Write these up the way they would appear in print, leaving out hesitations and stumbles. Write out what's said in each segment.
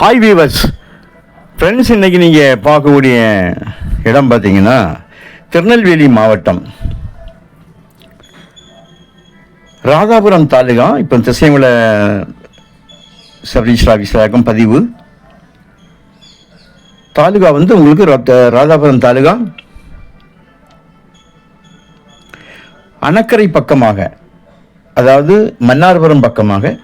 Hi viewers friends, இன்றைக்கி நீங்கள் பார்க்கக்கூடிய இடம் பார்த்தீங்கன்னா திருநெல்வேலி மாவட்டம் ராதாபுரம் தாலுகா. இப்போ திசைமலை சப்ரிஜிஸ்டர் ஆஃபீஸராகும் பதிவு. தாலுகா வந்து உங்களுக்கு ராதாபுரம் தாலுகா அணக்கரை பக்கமாக, அதாவது மன்னார்புரம் பக்கமாக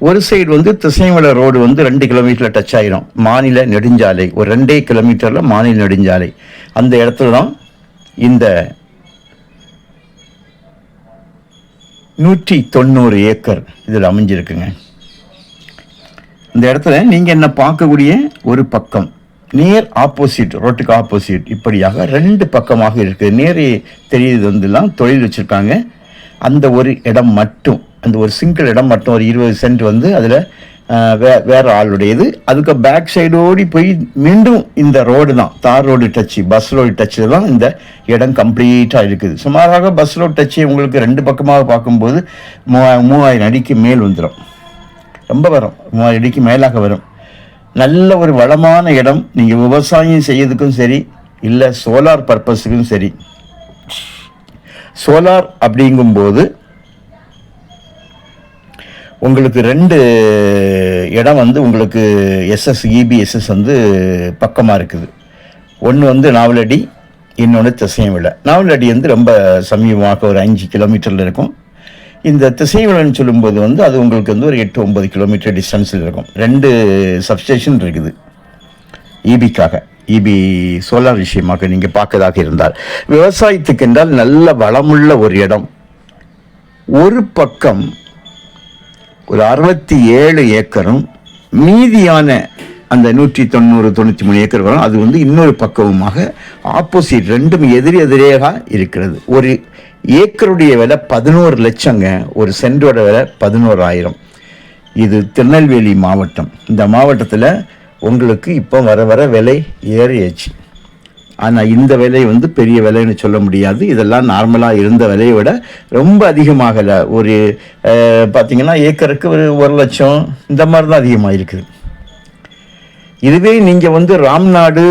ஒரு சைடு வந்து திசைமலை ரோடு வந்து 2 கிலோமீட்டரில் டச் ஆகிரும். மாநில நெடுஞ்சாலை ஒரு 2 கிலோமீட்டரில் மாநில நெடுஞ்சாலை. அந்த இடத்துல தான் இந்த 190 ஏக்கர் இதில் அமைஞ்சிருக்குங்க. இந்த இடத்துல நீங்கள் என்ன பார்க்கக்கூடிய ஒரு பக்கம் நேர் ஆப்போசிட், ரோட்டுக்கு ஆப்போசிட் இப்படியாக 2 பக்கமாக இருக்குது. நேரே தெரியுது வந்துலாம் தொழில் வச்சுருக்காங்க. அந்த ஒரு இடம் மட்டும், அந்த ஒரு சிங்கிள் இடம் மட்டும் ஒரு 20 சென்ட் வந்து அதில் வேறு ஆளுடையது. அதுக்கு பேக் சைடு ஓடி போய் மீண்டும் இந்த ரோடு தான் தார் ரோடு டச்சு, பஸ் ரோடு டச்சில் தான் இந்த இடம் கம்ப்ளீட்டாக இருக்குது. சுமாராக பஸ் ரோடு டச்சு உங்களுக்கு 2 பக்கமாக பார்க்கும்போது 3000 அடிக்கு மேல் வந்துடும். ரொம்ப வரும், 3000 அடிக்கு மேலாக வரும். நல்ல ஒரு வளமான இடம். நீங்கள் விவசாயம் செய்யறதுக்கும் சரி, இல்லை சோலார் பர்பஸுக்கும் சரி. சோலார் அப்படிங்கும்போது உங்களுக்கு 2 இடம் வந்து உங்களுக்கு EBSS வந்து பக்கமாக இருக்குது. ஒன்று வந்து நாவலடி, இன்னொன்று திசைமலை. நாவலடி வந்து ரொம்ப சமீபமாக ஒரு 5 கிலோமீட்டரில் இருக்கும். இந்த திசைமலைன்னு சொல்லும்போது வந்து அது உங்களுக்கு வந்து ஒரு 8-9 கிலோமீட்டர் டிஸ்டன்ஸில் இருக்கும். 2 சப்ஸ்டேஷன் இருக்குது EBக்காக, EB சோலார் விஷயமாக நீங்கள் பார்க்கதாக இருந்தால். விவசாயத்துக்கு என்றால் நல்ல வளமுள்ள ஒரு இடம். ஒரு பக்கம் ஒரு 67 ஏக்கரும் மீதியான அந்த 193 ஏக்கர் வரும். அது வந்து இன்னொரு பக்கமுமாக ஆப்போசிட், 2ம் எதிரெதிராக இருக்கிறது. ஒரு ஏக்கருடைய விலை 11 லட்சங்க. ஒரு சென்டோட விலை 11,000. இது திருநெல்வேலி மாவட்டம். இந்த மாவட்டத்தில் உங்களுக்கு இப்போ வர வர விலை ஏறியாச்சு. ஆனால் இந்த விலை வந்து பெரிய விலைன்னு சொல்ல முடியாது. இதெல்லாம் நார்மலாக இருந்த விலையை விட ரொம்ப அதிகமாகலை. ஒரு பார்த்திங்கன்னா ஏக்கருக்கு ஒரு 1 லட்சம் இந்த மாதிரி தான் அதிகமாக இருக்குது. இதுவே நீங்கள் வந்து ராம்நாடு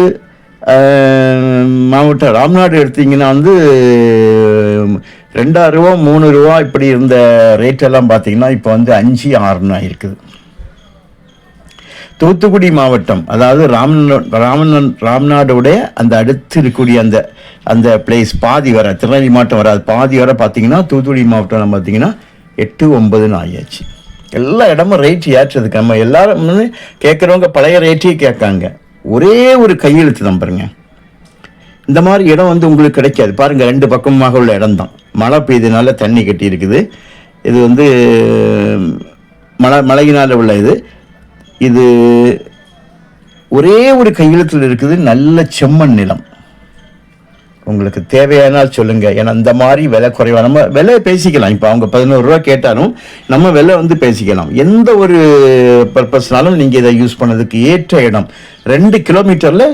மாவட்டம், ராம்நாடு எடுத்தீங்கன்னா வந்து 2 ரூபா 3 ரூபா இப்படி இருந்த ரேட்டெல்லாம் பார்த்தீங்கன்னா இப்போ வந்து 5-6 இருக்குது. தூத்துக்குடி மாவட்டம், அதாவது ராம்நாடுடைய அந்த அடுத்து இருக்கக்கூடிய அந்த பிளேஸ் பாதி வர, திருநெல்வேலி மாவட்டம் வராது, பாதி வர பார்த்தீங்கன்னா தூத்துக்குடி மாவட்டம் பார்த்தீங்கன்னா 8-9 ஆயாச்சு. எல்லா இடமும் ரேட் ஏற்றதுக்கு நம்ம எல்லாரும் வந்து கேட்குறவங்க பழைய ரேட்டையே கேட்காங்க. ஒரே ஒரு கையெழுத்து தான் பாருங்க. இந்த மாதிரி இடம் வந்து உங்களுக்கு கிடைக்காது. பாருங்கள், 2 பக்கமாக உள்ள இடம் தான். மழை பெய்தனால தண்ணி கட்டி இருக்குது. இது வந்து மழையினால் உள்ள இது ஒரே ஒரு கையெழுத்தில் இருக்குது. நல்ல செம்மண் நிலம். உங்களுக்கு தேவையானால் சொல்லுங்கள். ஏன்னா இந்த மாதிரி விலை குறைவா நம்ம விலை பேசிக்கலாம். இப்போ அவங்க 11 ரூபா கேட்டாலும் நம்ம விலை வந்து பேசிக்கலாம். எந்த ஒரு பர்பஸ்னாலும் நீங்கள் இதை யூஸ் பண்ணதுக்கு ஏற்ற இடம். 2 கிலோமீட்டரில்